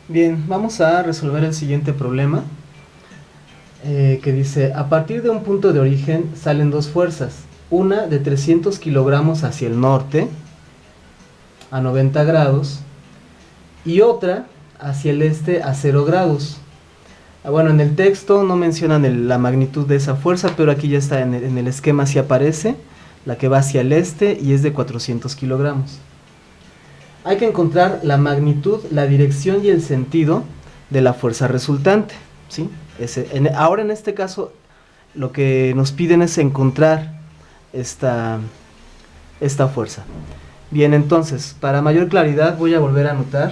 Bien, vamos a resolver el siguiente problema, que dice, a partir de un punto de origen salen dos fuerzas, una de 300 kilogramos hacia el norte, a 90 grados, y otra hacia el este a 0 grados. Bueno, en el texto no mencionan la magnitud de esa fuerza, pero aquí ya está en el esquema, sí aparece, la que va hacia el este y es de 400 kilogramos. Hay que encontrar la magnitud, la dirección y el sentido de la fuerza resultante, ¿sí? Ahora en este caso lo que nos piden es encontrar esta fuerza. Bien, entonces, para mayor claridad voy a volver a anotar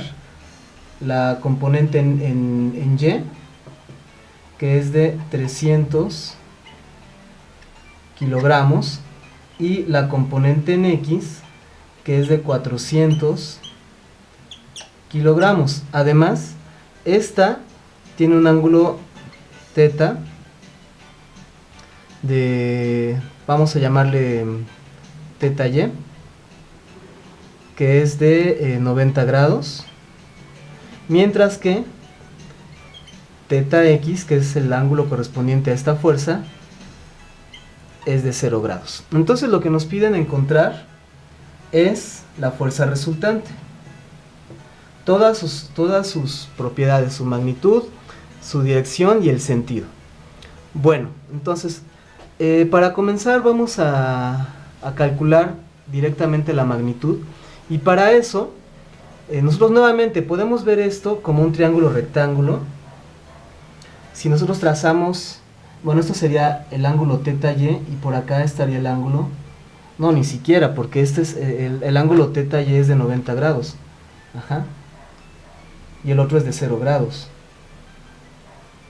la componente en Y, que es de 300 kilogramos, y la componente en X, que es de 400 kilogramos. Además, esta tiene un ángulo θ de, vamos a llamarle θY, que es de 90 grados, mientras que θX, que es el ángulo correspondiente a esta fuerza, es de 0 grados. Entonces lo que nos piden encontrar es la fuerza resultante. Todas sus propiedades, su magnitud, su dirección y el sentido. Bueno, entonces, para comenzar vamos a calcular directamente la magnitud. Y para eso, nosotros nuevamente podemos ver esto como un triángulo rectángulo. Si nosotros trazamos, bueno, esto sería el ángulo θY y por acá estaría el ángulo, no, ni siquiera, porque este es el ángulo θY es de 90 grados. Ajá. Y el otro es de 0 grados.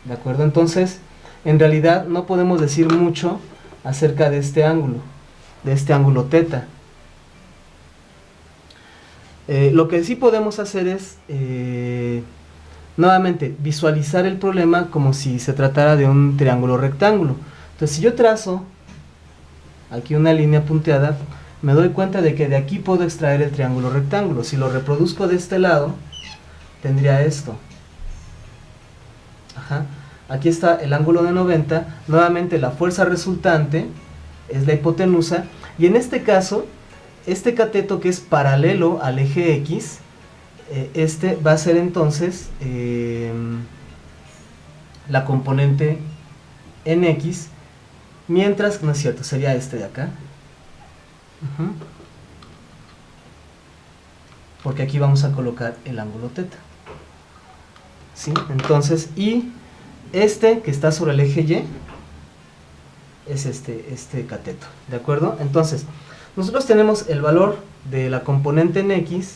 ¿De acuerdo? Entonces, en realidad no podemos decir mucho acerca de este ángulo θ. Lo que sí podemos hacer es, nuevamente, visualizar el problema como si se tratara de un triángulo rectángulo. Entonces, si yo trazo aquí una línea punteada, me doy cuenta de que de aquí puedo extraer el triángulo rectángulo. Si lo reproduzco de este lado, tendría esto. Ajá. Aquí está el ángulo de 90, nuevamente la fuerza resultante es la hipotenusa, y en este caso, este cateto que es paralelo al eje X, este va a ser entonces la componente en X, mientras, no es cierto, sería este de acá. Porque aquí vamos a colocar el ángulo θ. ¿Sí? Entonces, y este que está sobre el eje Y es este cateto, ¿de acuerdo? Entonces, nosotros tenemos el valor de la componente en X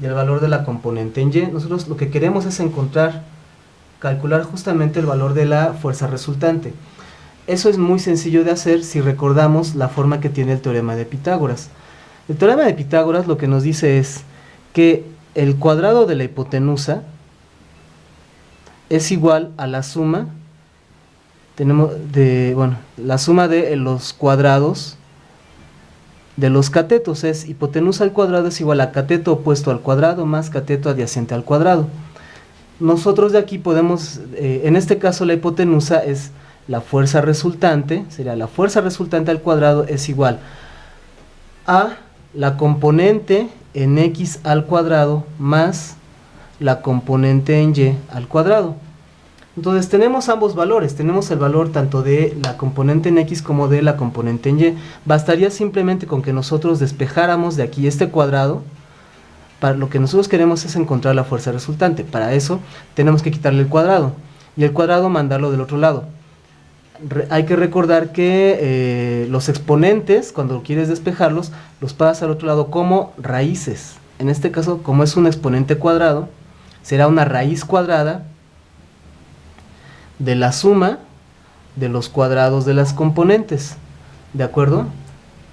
y el valor de la componente en Y. Nosotros lo que queremos es calcular justamente el valor de la fuerza resultante. Eso es muy sencillo de hacer si recordamos la forma que tiene el teorema de Pitágoras. El teorema de Pitágoras lo que nos dice es que el cuadrado de la hipotenusa es igual a la suma, la suma de los cuadrados de los catetos. Es hipotenusa al cuadrado es igual a cateto opuesto al cuadrado más cateto adyacente al cuadrado. Nosotros de aquí podemos, en este caso la hipotenusa es la fuerza resultante, sería la fuerza resultante al cuadrado es igual a la componente en X al cuadrado más la componente en Y al cuadrado. Entonces tenemos ambos valores, tenemos el valor tanto de la componente en X como de la componente en Y. Bastaría simplemente con que nosotros despejáramos de aquí este cuadrado. Para lo que nosotros queremos es encontrar la fuerza resultante. Para eso tenemos que quitarle el cuadrado y el cuadrado mandarlo del otro lado. Hay que recordar que los exponentes, cuando quieres despejarlos, los pasas al otro lado como raíces. En este caso, como es un exponente cuadrado, será una raíz cuadrada de la suma de los cuadrados de las componentes. ¿De acuerdo?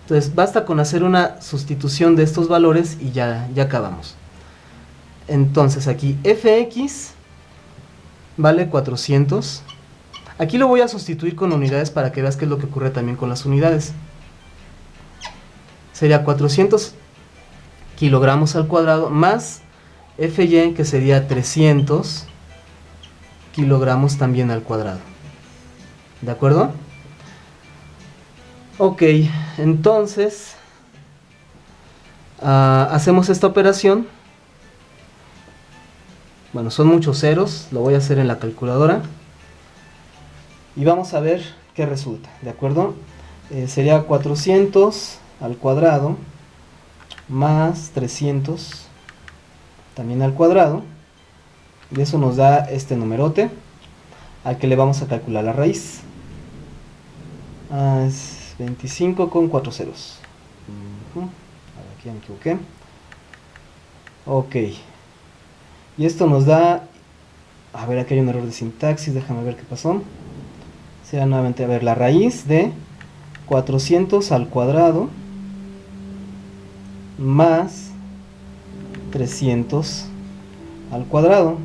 Entonces basta con hacer una sustitución de estos valores y ya acabamos. Entonces aquí fx vale 400. Aquí lo voy a sustituir con unidades para que veas qué es lo que ocurre también con las unidades. Sería 400 kilogramos al cuadrado más Fy, que sería 300 kilogramos también al cuadrado. ¿De acuerdo? Ok, entonces hacemos esta operación. Bueno, son muchos ceros, lo voy a hacer en la calculadora. Y vamos a ver qué resulta, ¿de acuerdo? Sería 400 al cuadrado más 300 también al cuadrado. Y eso nos da este numerote al que le vamos a calcular la raíz. Es 25 con 4 ceros. Aquí ya me equivoqué. Ok. Y esto nos da... A ver, aquí hay un error de sintaxis, déjame ver qué pasó. Será nuevamente, a ver, la raíz de 400 al cuadrado más 300 al cuadrado.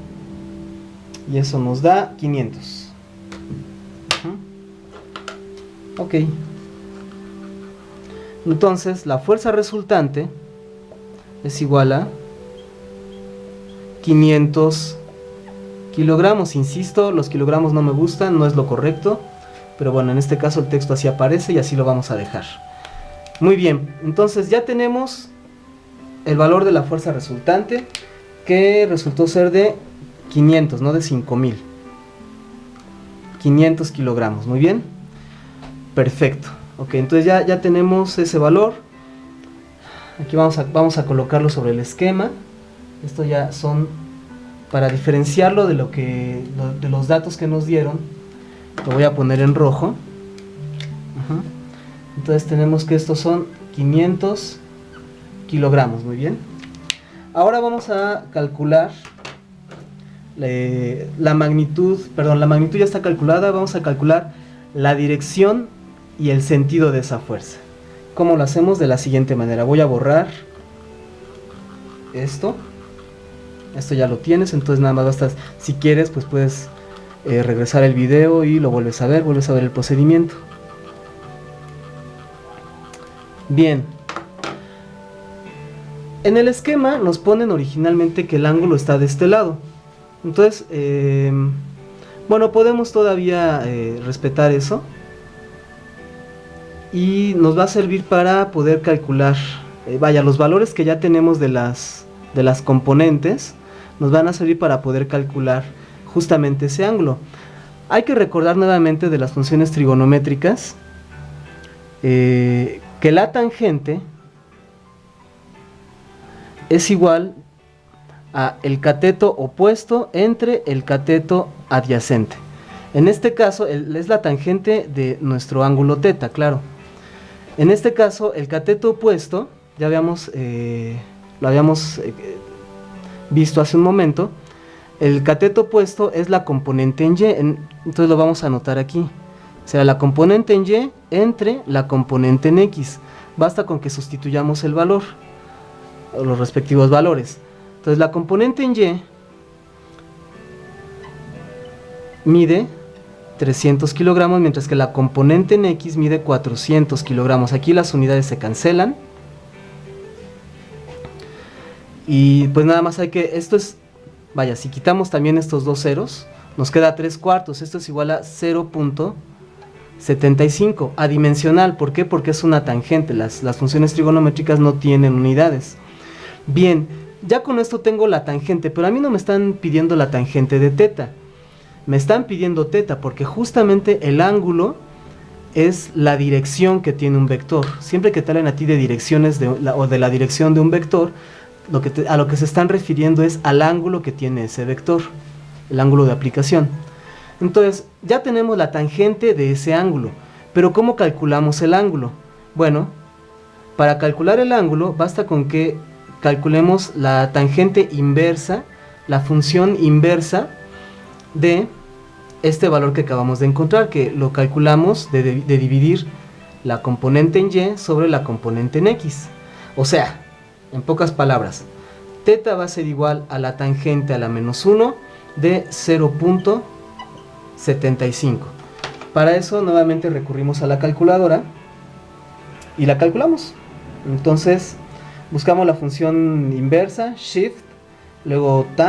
Y eso nos da 500. Ok. Entonces, la fuerza resultante es igual a 500 kilogramos. Insisto, los kilogramos no me gustan, no es lo correcto. Pero bueno, en este caso el texto así aparece y así lo vamos a dejar. Muy bien, entonces ya tenemos el valor de la fuerza resultante, que resultó ser de 500, no de 5000. 500 kilogramos, muy bien. Perfecto. Ok, entonces ya tenemos ese valor. Aquí vamos a colocarlo sobre el esquema. Esto ya son para diferenciarlo de de los datos que nos dieron. Lo voy a poner en rojo. Entonces tenemos que estos son 500 kilogramos, muy bien. Ahora vamos a calcular la magnitud, perdón, la magnitud ya está calculada. Vamos a calcular la dirección y el sentido de esa fuerza. ¿Cómo lo hacemos? De la siguiente manera. Voy a borrar esto. Esto ya lo tienes, entonces nada más basta, si quieres, pues puedes regresar el video y lo vuelves a ver el procedimiento. Bien. En el esquema nos ponen originalmente que el ángulo está de este lado. Entonces, bueno, podemos todavía respetar eso. Y nos va a servir para poder calcular, los valores que ya tenemos de las componentes, nos van a servir para poder calcular justamente ese ángulo. Hay que recordar nuevamente de las funciones trigonométricas que la tangente es igual a el cateto opuesto entre el cateto adyacente. En este caso es la tangente de nuestro ángulo θ, claro. En este caso el cateto opuesto, ya lo habíamos visto hace un momento. El cateto opuesto es la componente en y, entonces lo vamos a anotar aquí. O sea, la componente en y entre la componente en x. Basta con que sustituyamos el valor, o los respectivos valores. Entonces la componente en y mide 300 kilogramos, mientras que la componente en x mide 400 kilogramos. Aquí las unidades se cancelan. Y pues nada más hay que, esto es, si quitamos también estos dos ceros, nos queda 3/4, esto es igual a 0.75, adimensional. ¿Por qué? Porque es una tangente, las funciones trigonométricas no tienen unidades. Bien, ya con esto tengo la tangente, pero a mí no me están pidiendo la tangente de θ, me están pidiendo θ, porque justamente el ángulo es la dirección que tiene un vector. Siempre que te hablan a ti de direcciones o de la dirección de un vector, a lo que se están refiriendo es al ángulo que tiene ese vector, el ángulo de aplicación. Entonces, ya tenemos la tangente de ese ángulo, pero ¿cómo calculamos el ángulo? Bueno, para calcular el ángulo basta con que calculemos la tangente inversa, la función inversa de este valor que acabamos de encontrar, que lo calculamos de dividir la componente en y sobre la componente en x. O sea, en pocas palabras, θ va a ser igual a la tangente a la menos 1 de 0.75. Para eso nuevamente recurrimos a la calculadora y la calculamos. Entonces buscamos la función inversa, shift, luego tan